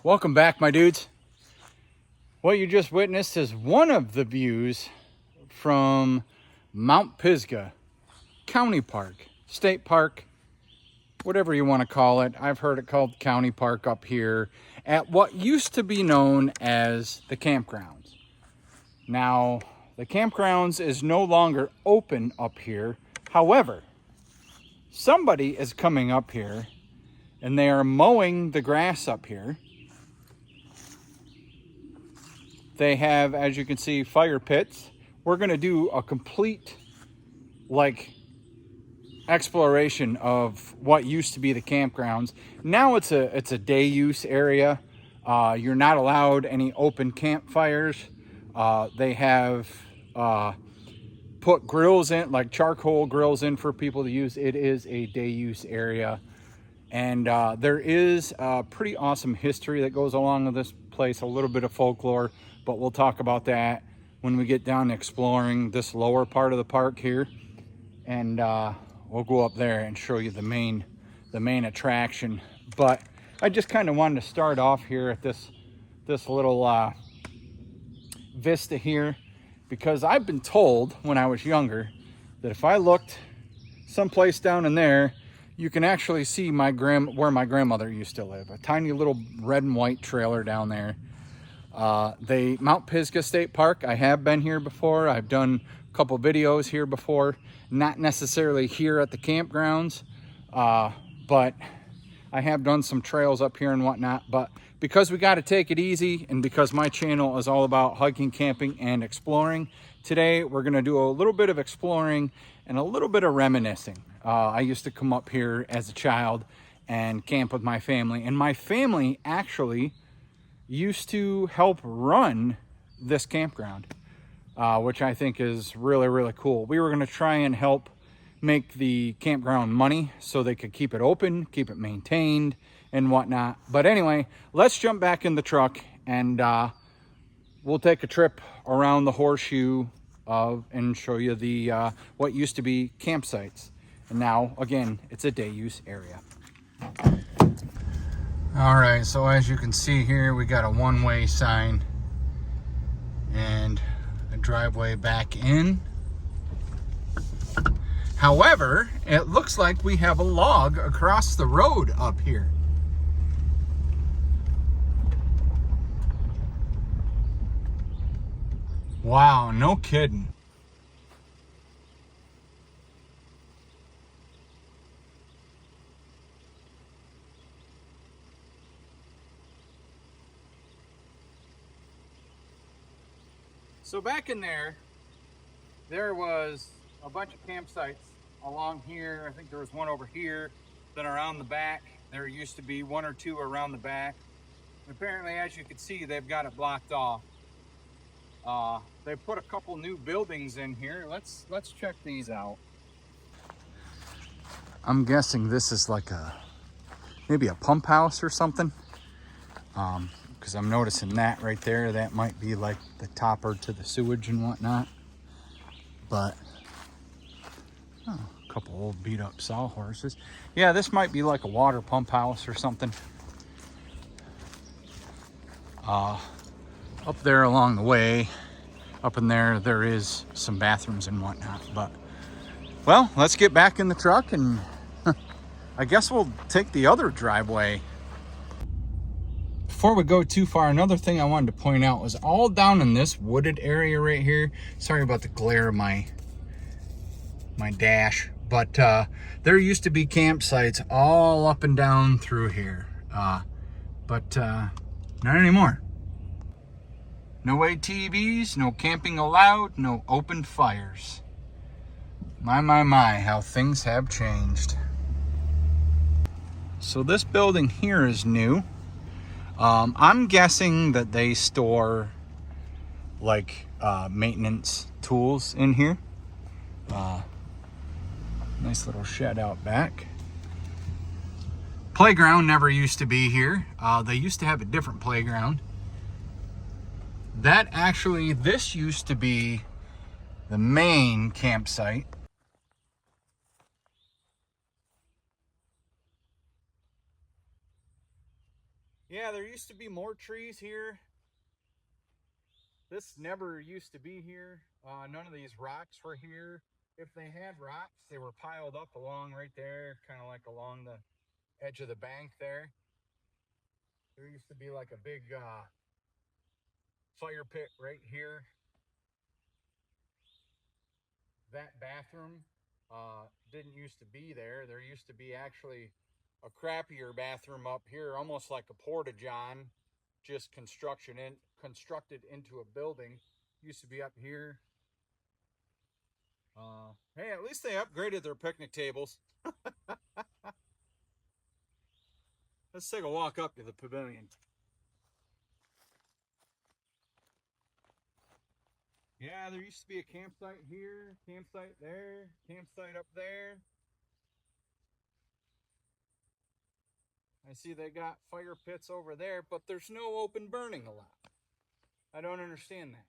Welcome back, my dudes. What you just witnessed is one of the views from Mount Pisgah County Park, State Park, whatever you want to call it. I've heard it called County Park up here at what used to be known as the campgrounds. Now, the campgrounds is no longer open up here. However, somebody is coming up here and they are mowing the grass up here. They have, as you can see, fire pits. We're going to do a complete, exploration of what used to be the campgrounds. Now it's a day use area. You're not allowed any open campfires. They have put grills in, like charcoal grills in for people to use. It is a day use area. And there is a pretty awesome history that goes along with this place, a little bit of folklore, but we'll talk about that when we get down exploring this lower part of the park here. And we'll go up there and show you the main attraction. But I just kind of wanted to start off here at this little vista here, because I've been told when I was younger that if I looked someplace down in there, you can actually see where my grandmother used to live. A tiny little red and white trailer down there. Mount Pisgah State Park, I have been here before. I've done a couple videos here before. Not necessarily here at the campgrounds, but I have done some trails up here and whatnot. But because we got to take it easy, and because my channel is all about hiking, camping, and exploring, today we're going to do a little bit of exploring and a little bit of reminiscing. I used to come up here as a child and camp with my family, and my family actually used to help run this campground, which I think is really, really cool. We were going to try and help make the campground money so they could keep it open, keep it maintained, and whatnot. But anyway, let's jump back in the truck and we'll take a trip around the horseshoe and show you the what used to be campsites. And now, again, it's a day use area. All right, so as you can see here, we got a one-way sign and a driveway back in. However, it looks like we have a log across the road up here. Wow, no kidding. So back in there was a bunch of campsites along here. I think there was one over here, then around the back. There used to be one or two around the back. And apparently, as you can see, they've got it blocked off. They put a couple new buildings in here. Let's check these out. I'm guessing this is like maybe a pump house or something. Because I'm noticing that right there, that might be like the topper to the sewage and whatnot. But a couple old beat up sawhorses. Yeah, this might be like a water pump house or something. Up there along the way, up in there is some bathrooms and whatnot. But well, let's get back in the truck and I guess we'll take the other driveway. Before we go too far, another thing I wanted to point out was all down in this wooded area right here. Sorry about the glare of my dash, but there used to be campsites all up and down through here, but not anymore. No ATVs, no camping allowed, no open fires. My, how things have changed. So this building here is new. I'm guessing that they store maintenance tools in here. Nice little shed out back. Playground never used to be here. They used to have a different playground. This used to be the main campsite. Yeah, there used to be more trees here. This never used to be here. None of these rocks were here. If they had rocks, they were piled up along right there, kind of like along the edge of the bank there. There used to be like a big fire pit right here. That bathroom didn't used to be there. There used to be actually a crappier bathroom up here, almost like a porta-john, just constructed into a building. Used to be up here. Hey, at least they upgraded their picnic tables. Let's take a walk up to the pavilion. Yeah, there used to be a campsite here, campsite there, campsite up there. I see they got fire pits over there, but there's no open burning allowed. I don't understand that.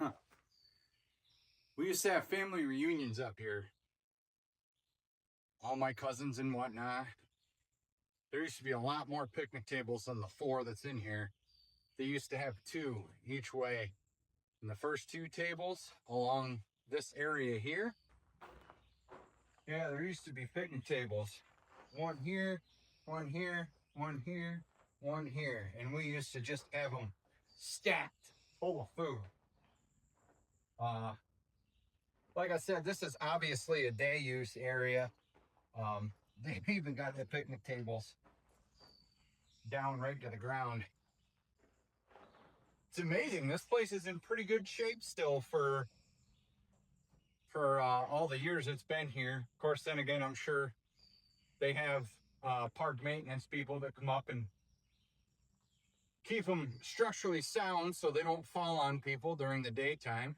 Huh. We used to have family reunions up here. All my cousins and whatnot. There used to be a lot more picnic tables than the 4 that's in here. They used to have 2 each way. And the first 2 tables along this area here. Yeah, there used to be picnic tables. One here, one here, one here, one here. And we used to just have them stacked full of food. Like I said, this is obviously a day use area. They've even got the picnic tables down right to the ground. It's amazing. This place is in pretty good shape still for all the years it's been here. Of course, then again, I'm sure they have park maintenance people that come up and keep them structurally sound so they don't fall on people during the daytime.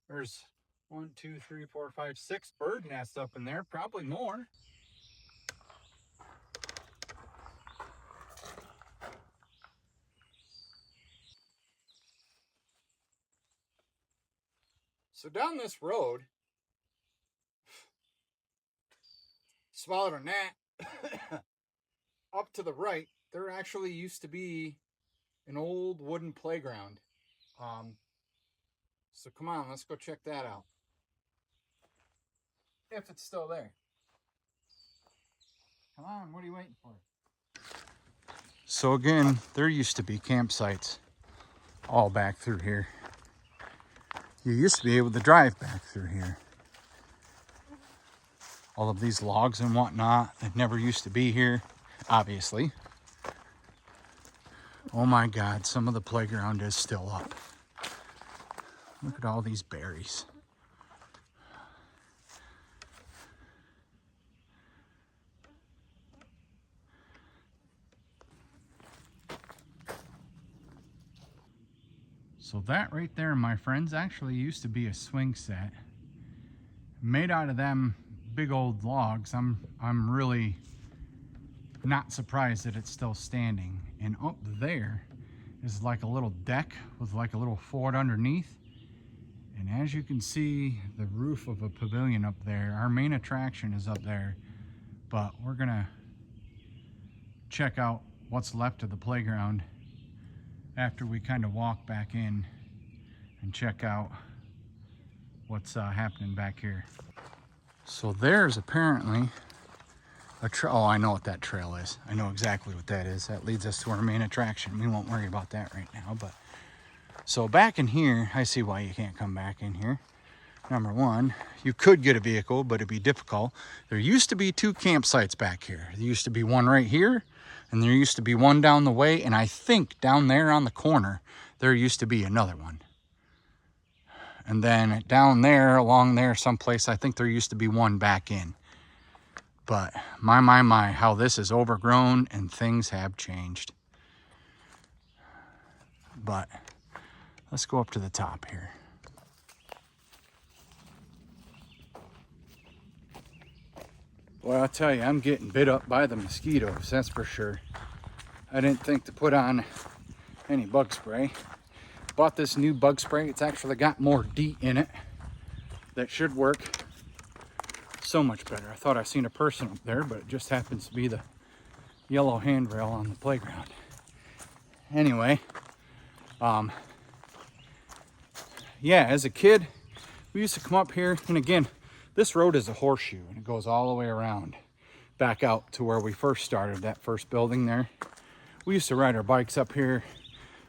There's 1, 2, 3, 4, 5, 6 bird nests up in there, probably more. So down this road, smaller than that, up to the right, there actually used to be an old wooden playground. So come on, let's go check that out. If it's still there. Come on, what are you waiting for? So again, there used to be campsites all back through here. You used to be able to drive back through here. All of these logs and whatnot that never used to be here, obviously. Oh my God, some of the playground is still up. Look at all these berries. So that right there, my friends, actually used to be a swing set made out of them big old logs. I'm really not surprised that it's still standing. And up there is like a little deck with like a little fort underneath. And as you can see, the roof of a pavilion up there. Our main attraction is up there, but we're gonna check out what's left of the playground after we kind of walk back in and check out what's happening back here. So there's apparently a trail. Oh, I know what that trail is. I know exactly what that is. That leads us to our main attraction. We won't worry about that right now, but so back in here, I see why you can't come back in here. Number one, you could get a vehicle, but it'd be difficult. There used to be 2 campsites back here. There used to be one right here, and there used to be one down the way, and I think down there on the corner, there used to be another one. And then down there, along there someplace, I think there used to be one back in. But my, how this is overgrown and things have changed. But let's go up to the top here. Well, I'll tell you, I'm getting bit up by the mosquitoes, that's for sure. I didn't think to put on any bug spray. Bought this new bug spray. It's actually got more DEET in it. That should work so much better. I thought I seen a person up there, but it just happens to be the yellow handrail on the playground. Anyway, yeah, as a kid, we used to come up here, and again, this road is a horseshoe, and it goes all the way around back out to where we first started, that first building there. We used to ride our bikes up here.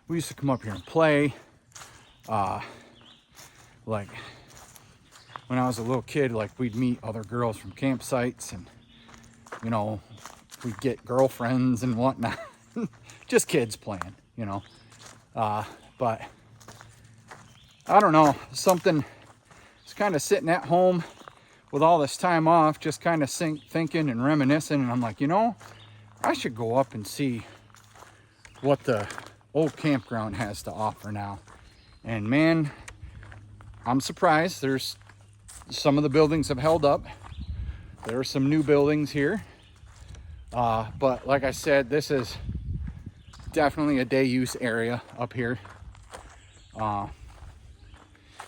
We used to come up here and play. Like when I was a little kid, like we'd meet other girls from campsites, and you know, we'd get girlfriends and whatnot. Just kids playing, you know. But I don't know, something is kind of sitting at home with all this time off, just kind of thinking and reminiscing, and I'm like, you know, I should go up and see what the old campground has to offer now. And man, I'm surprised. There's some of the buildings have held up. There are some new buildings here, but like I said, this is definitely a day use area up here.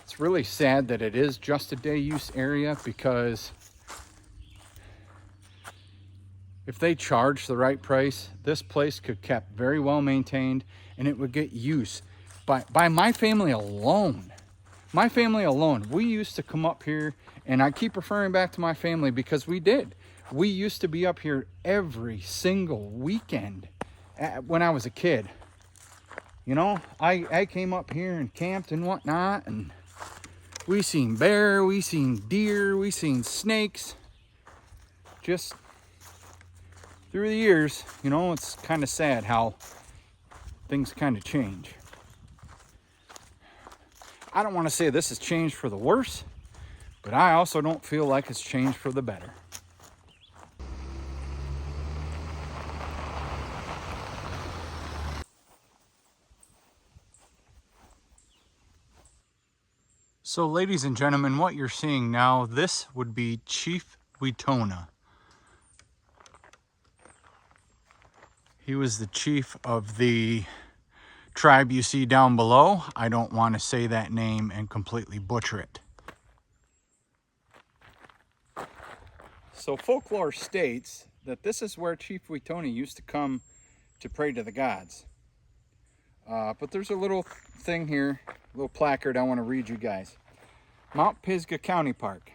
It's really sad that it is just a day use area, because if they charge the right price, this place could kept very well maintained, and it would get use by my family alone. My family alone. We used to come up here, and I keep referring back to my family because we did. We used to be up here every single weekend when I was a kid. You know, I came up here and camped and whatnot, and we seen bear, we seen deer, we seen snakes. Just through the years, you know, it's kind of sad how things kind of change. I don't want to say this has changed for the worse, but I also don't feel like it's changed for the better. So ladies and gentlemen, what you're seeing now, this would be Chief Wetona. He was the chief of the tribe you see down below. I don't want to say that name and completely butcher it. So folklore states that this is where Chief Wetona used to come to pray to the gods. But there's a little thing here, a little placard I want to read you guys. Mount Pisgah County Park.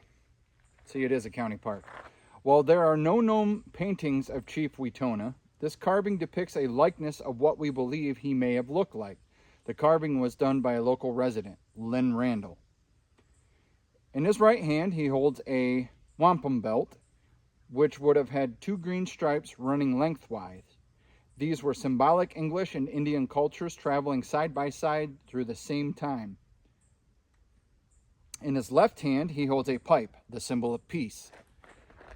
See, it is a county park. While there are no known paintings of Chief Wetona, this carving depicts a likeness of what we believe he may have looked like. The carving was done by a local resident, Lynn Randall. In his right hand, he holds a wampum belt, which would have had 2 green stripes running lengthwise. These were symbolic English and Indian cultures traveling side by side through the same time. In his left hand, he holds a pipe, the symbol of peace.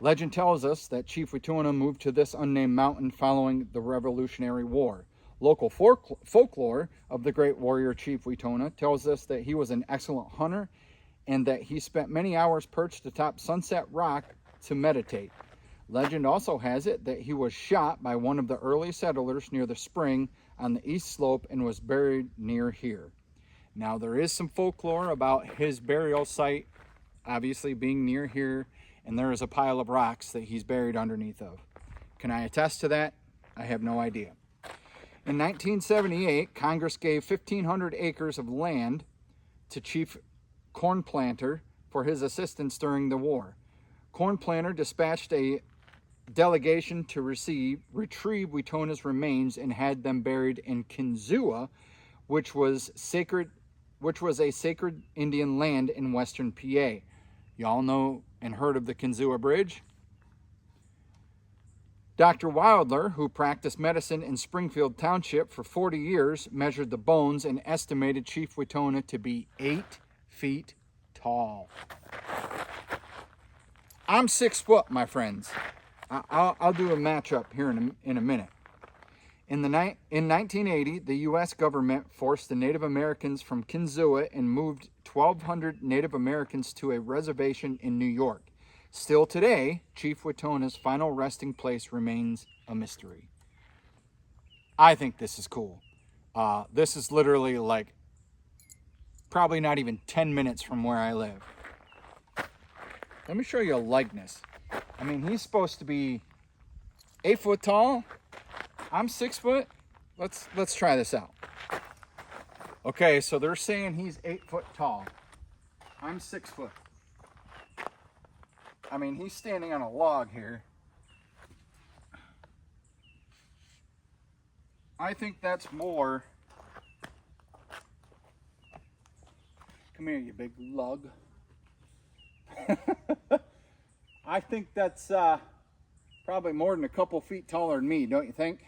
Legend tells us that Chief Wetona moved to this unnamed mountain following the Revolutionary War. Local folklore of the great warrior Chief Wetona tells us that he was an excellent hunter and that he spent many hours perched atop Sunset Rock to meditate. Legend also has it that he was shot by one of the early settlers near the spring on the east slope and was buried near here. Now, there is some folklore about his burial site obviously being near here, and there is a pile of rocks that he's buried underneath of. Can I attest to that? I have no idea. In 1978, Congress gave 1,500 acres of land to Chief Cornplanter for his assistance during the war. Cornplanter dispatched a delegation to retrieve Wetona's remains and had them buried in Kinzua, which was a sacred Indian land in western PA. Y'all know and heard of the Kinzua Bridge? Dr. Wilder, who practiced medicine in Springfield Township for 40 years, measured the bones and estimated Chief Wetona to be 8 feet tall. I'm 6 foot, my friends. I'll do a matchup here in a minute. In 1980, the U.S. government forced the Native Americans from Kinzua and moved 1,200 Native Americans to a reservation in New York. Still today, Chief Wetona's final resting place remains a mystery. I think this is cool. This is literally like probably not even 10 minutes from where I live. Let me show you a likeness. I mean, he's supposed to be 8 foot tall. I'm 6 foot. Let's try this out. Okay, so they're saying he's 8 foot tall. I'm 6 foot. I mean, he's standing on a log here. I think that's more. Come here, you big lug. I think that's probably more than a couple feet taller than me, don't you think?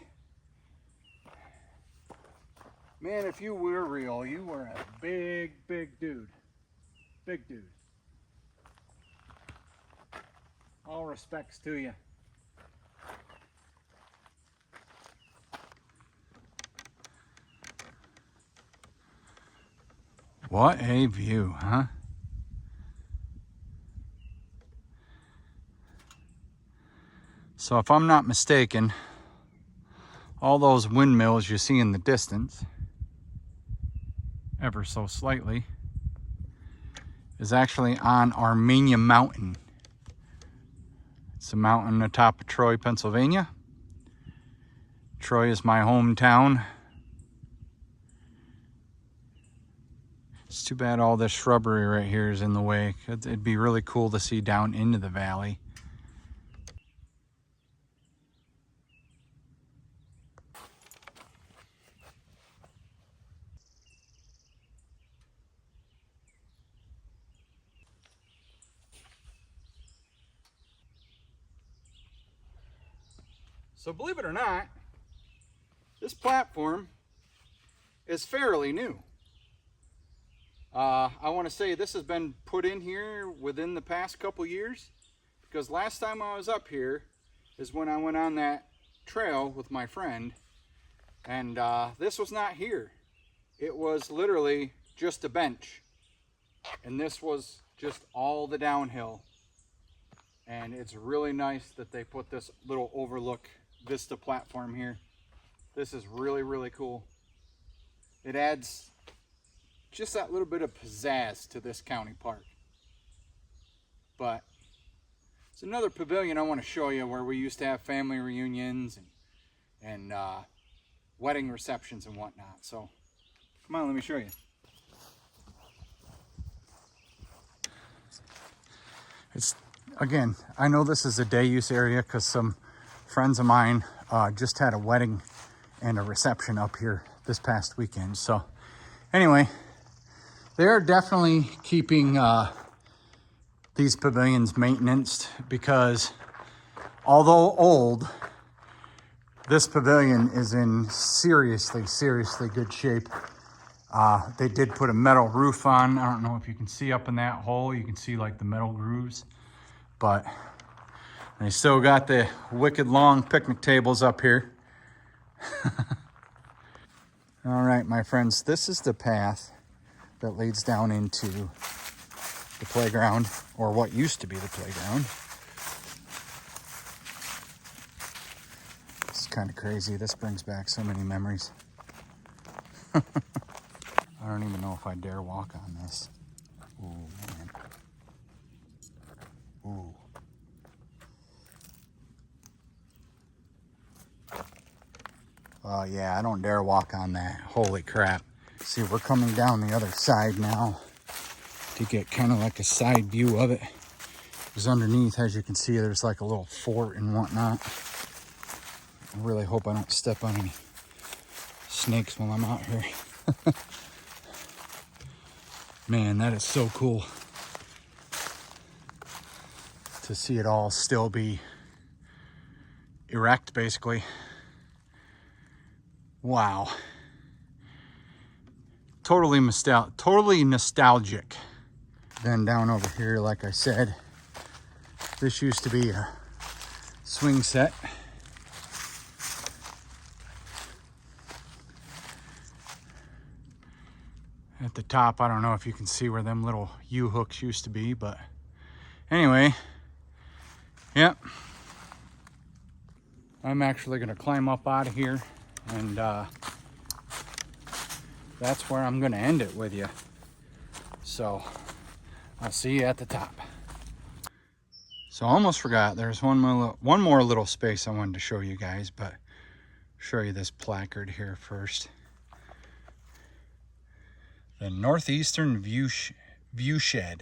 Man, if you were real, you were a big, big dude. Big dude. All respects to you. What a view, huh? So if I'm not mistaken, all those windmills you see in the distance, ever so slightly, is actually on Armenia Mountain. It's a mountain atop of Troy, Pennsylvania. Troy is my hometown. It's too bad all this shrubbery right here is in the way. It'd be really cool to see down into the valley. So believe it or not, this platform is fairly new. I want to say this has been put in here within the past couple years, because last time I was up here is when I went on that trail with my friend, and this was not here. It was literally just a bench, and this was just all the downhill. And it's really nice that they put this little overlook vista platform here. This is really, really cool. It adds just that little bit of pizzazz to this county park. But it's another pavilion I want to show you where we used to have family reunions and wedding receptions and whatnot. So come on, let me show you. It's, again, I know this is a day use area because some friends of mine just had a wedding and a reception up here this past weekend. So anyway, they're definitely keeping these pavilions maintained, because although old, this pavilion is in seriously good shape. They did put a metal roof on. I don't know if you can see up in that hole. You can see like the metal grooves, but they still got the wicked long picnic tables up here. All right, my friends, this is the path that leads down into the playground, or what used to be the playground. It's kind of crazy. This brings back so many memories. I don't even know if I dare walk on this. Ooh, man. Ooh. Oh yeah, I don't dare walk on that. Holy crap. See, we're coming down the other side now to get kind of like a side view of it. Because underneath, as you can see, there's like a little fort and whatnot. I really hope I don't step on any snakes while I'm out here. Man, that is so cool to see it all still be erect, basically. Wow. Totally nostalgic. Then down over here, like I said, this used to be a swing set. At the top, I don't know if you can see where them little U-hooks used to be, but anyway, Yep. I'm actually going to climb up out of here, and that's where I'm going to end it with you. So I'll see you at the top. So I almost forgot, there's one more little space I wanted to show you guys, but show you this placard here first. The Northeastern Viewshed.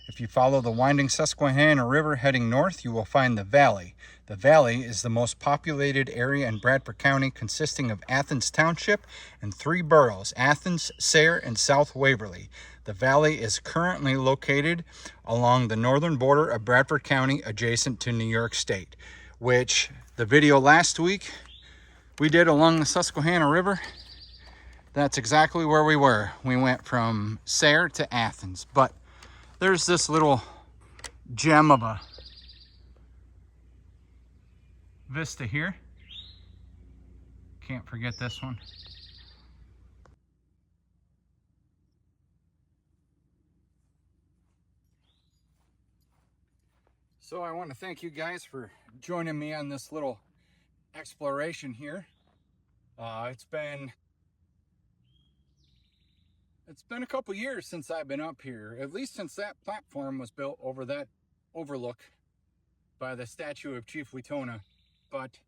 If you follow the winding Susquehanna River heading north, you will find the valley. The valley is the most populated area in Bradford County, consisting of Athens Township and 3 boroughs, Athens, Sayre, and South Waverly. The valley is currently located along the northern border of Bradford County, adjacent to New York State, which the video last week we did along the Susquehanna River, that's exactly where we were. We went from Sayre to Athens, but there's this little gem of a vista here. Can't forget this one. So I want to thank you guys for joining me on this little exploration here. It's been a couple years since I've been up here, at least since that platform was built over that overlook by the statue of Chief Wetona. But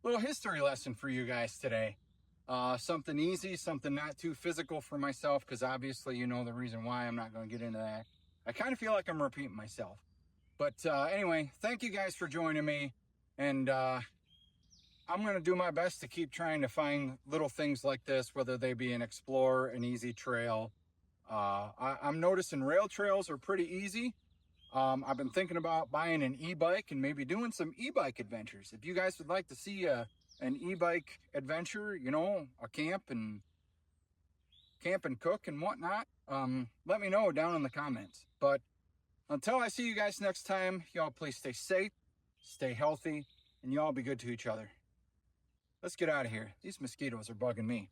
little history lesson for you guys today. Something easy, something not too physical for myself, because obviously you know the reason why. I'm not going to get into that. I kind of feel like I'm repeating myself. But anyway, thank you guys for joining me, and I'm going to do my best to keep trying to find little things like this, whether they be an explorer, an easy trail. I'm noticing rail trails are pretty easy. I've been thinking about buying an e-bike and maybe doing some e-bike adventures. If you guys would like to see an e-bike adventure, you know, a camp and cook and whatnot, let me know down in the comments. But until I see you guys next time, y'all please stay safe, stay healthy, and y'all be good to each other. Let's get out of here. These mosquitoes are bugging me.